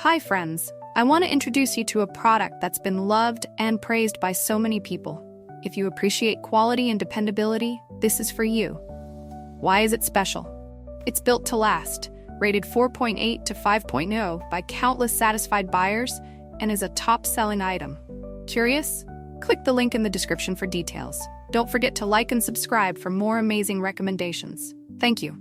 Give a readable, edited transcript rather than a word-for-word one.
Hi friends, I want to introduce you to a product that's been loved and praised by so many people. If you appreciate quality and dependability, this is for you. Why is it special? It's built to last, rated 4.8 to 5.0 by countless satisfied buyers, and is a top-selling item. Curious? Click the link in the description for details. Don't forget to like and subscribe for more amazing recommendations. Thank you.